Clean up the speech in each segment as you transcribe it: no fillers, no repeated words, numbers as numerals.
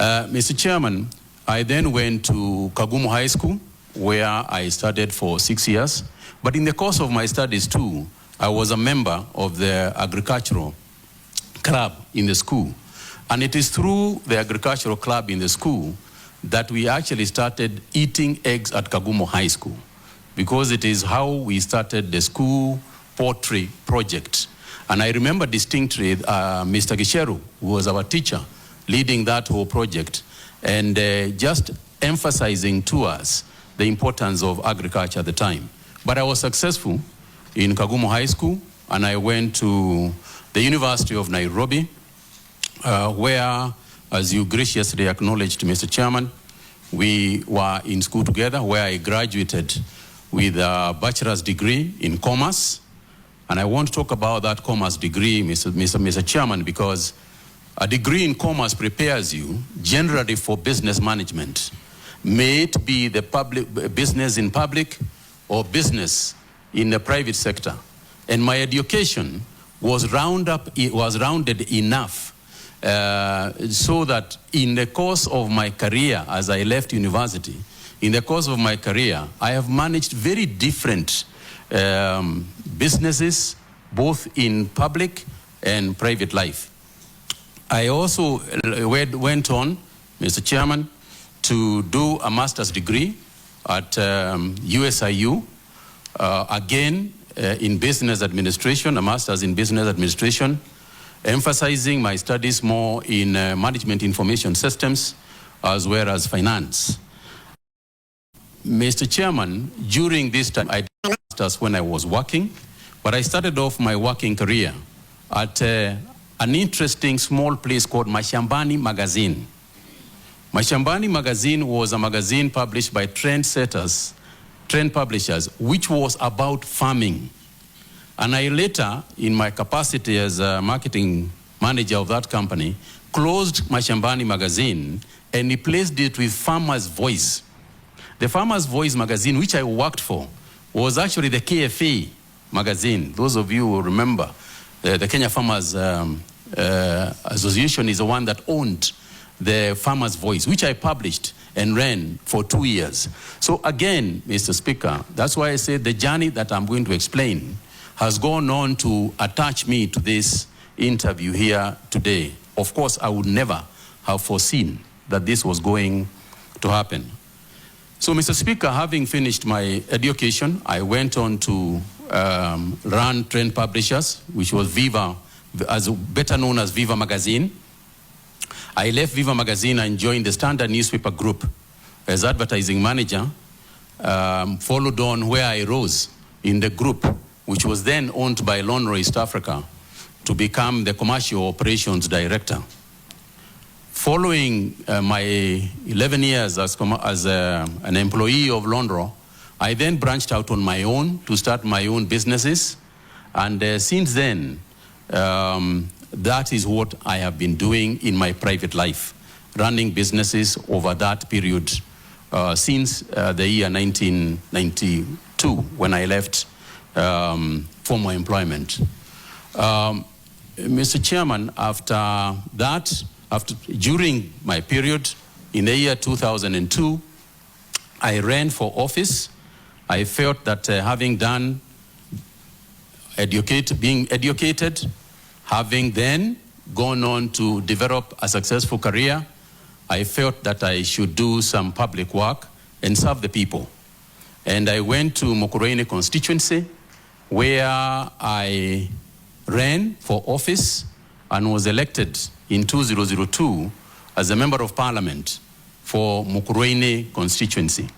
Mr. Chairman, I then went to Kagumo High School, where I studied for 6 years. But in the course of my studies too, I was a member of the agricultural club in the school. And it is through the agricultural club in the school that we actually started eating eggs at Kagumo High School, because it is how we started the school poultry project. And I remember distinctly Mr. Gisheru, who was our teacher, leading that whole project, and just emphasizing to us the importance of agriculture at the time. But I was successful in Kagumo High School, and I went to the University of Nairobi, where, as you graciously acknowledged, Mr. Chairman, we were in school together, where I graduated with a bachelor's degree in commerce. And I want to talk about that commerce degree, Mr. Chairman, because a degree in commerce prepares you generally for business management. May it be the public business in public or business in the private sector. And my education was rounded enough so that in the course of my career, as I left university, in the course of my career, I have managed very different businesses, both in public and private life. I also went on, Mr. Chairman, to do a master's degree at USIU, again in business administration, a master's in business administration, emphasizing my studies more in management information systems as well as finance. Mr. Chairman, during this time, I did a master's when I was working, but I started off my working career at an interesting small place called Mashambani Magazine. Mashambani Magazine was a magazine published by trend publishers, which was about farming. And I later, in my capacity as a marketing manager of that company, closed Mashambani Magazine and replaced it with Farmer's Voice. The Farmer's Voice magazine, which I worked for, was actually the KFA magazine. Those of you who remember, the Kenya Farmers Association is the one that owned the Farmer's Voice, which I published and ran for 2 years. So again, Mr. Speaker, that's why I said the journey that I'm going to explain has gone on to attach me to this interview here today. Of course, I would never have foreseen that this was going to happen. So, Mr. Speaker, having finished my education, I went on to run Trend Publishers, which was Viva, better known as Viva Magazine. I left Viva Magazine and joined the Standard newspaper group as advertising manager, followed on where I rose in the group, which was then owned by Lonro East Africa, to become the commercial operations director. Following my 11 years as an employee of Lonro, I then branched out on my own to start my own businesses. And since then, that is what I have been doing in my private life, running businesses over that period since the year 1992, when I left former employment. Mr. Chairman, after that, during my period in the year 2002, I ran for office. I felt that having done being educated, having then gone on to develop a successful career, I felt that I should do some public work and serve the people. And I went to Mukurweini constituency, where I ran for office and was elected in 2002 as a member of parliament for Mukurweini constituency.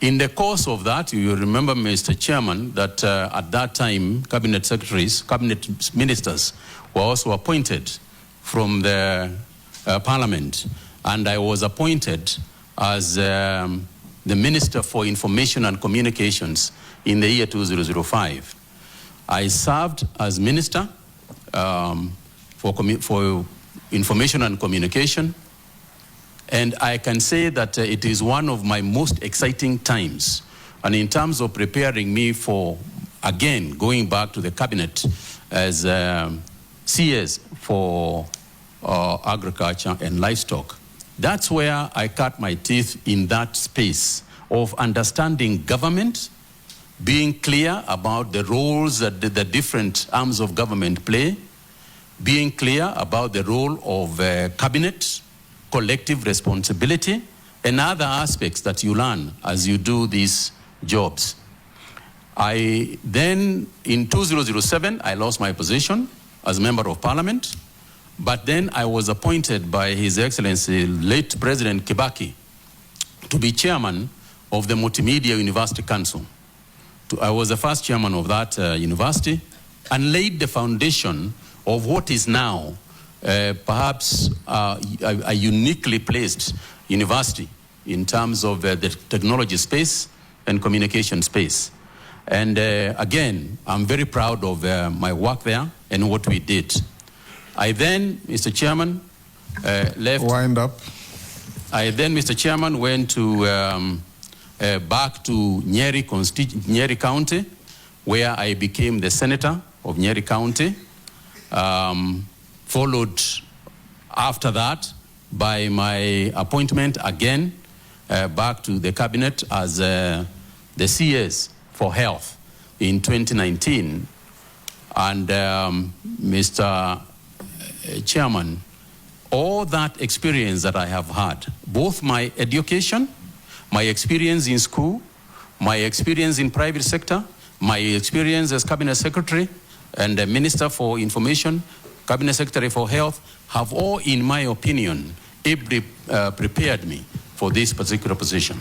In the course of that, you remember, Mr. Chairman, that at that time, cabinet secretaries, cabinet ministers were also appointed from the parliament. And I was appointed as the Minister for Information and Communications in the year 2005. I served as Minister for Information and Communication. And I can say that it is one of my most exciting times. And in terms of preparing me for, again, going back to the cabinet as CS for agriculture and livestock. That's where I cut my teeth in that space of understanding government, being clear about the roles that the different arms of government play, being clear about the role of cabinet, collective responsibility, and other aspects that you learn as you do these jobs. I then, in 2007, I lost my position as Member of Parliament, but then I was appointed by His Excellency, late President Kibaki, to be chairman of the Multimedia University Council. I was the first chairman of that university and laid the foundation of what is now perhaps a uniquely placed university in terms of the technology space and communication space. And again, I'm very proud of my work there and what we did. I then, Mr. Chairman, left. Wind up. I then, Mr. Chairman, went to back to Nyeri County, where I became the senator of Nyeri County. Followed after that by my appointment again back to the cabinet as the CS for health in 2019. And Mr. Chairman, all that experience that I have had, both my education, my experience in school, my experience in private sector, my experience as cabinet secretary and the Minister for Information, Cabinet Secretary for Health, have all, in my opinion, ably prepared me for this particular position.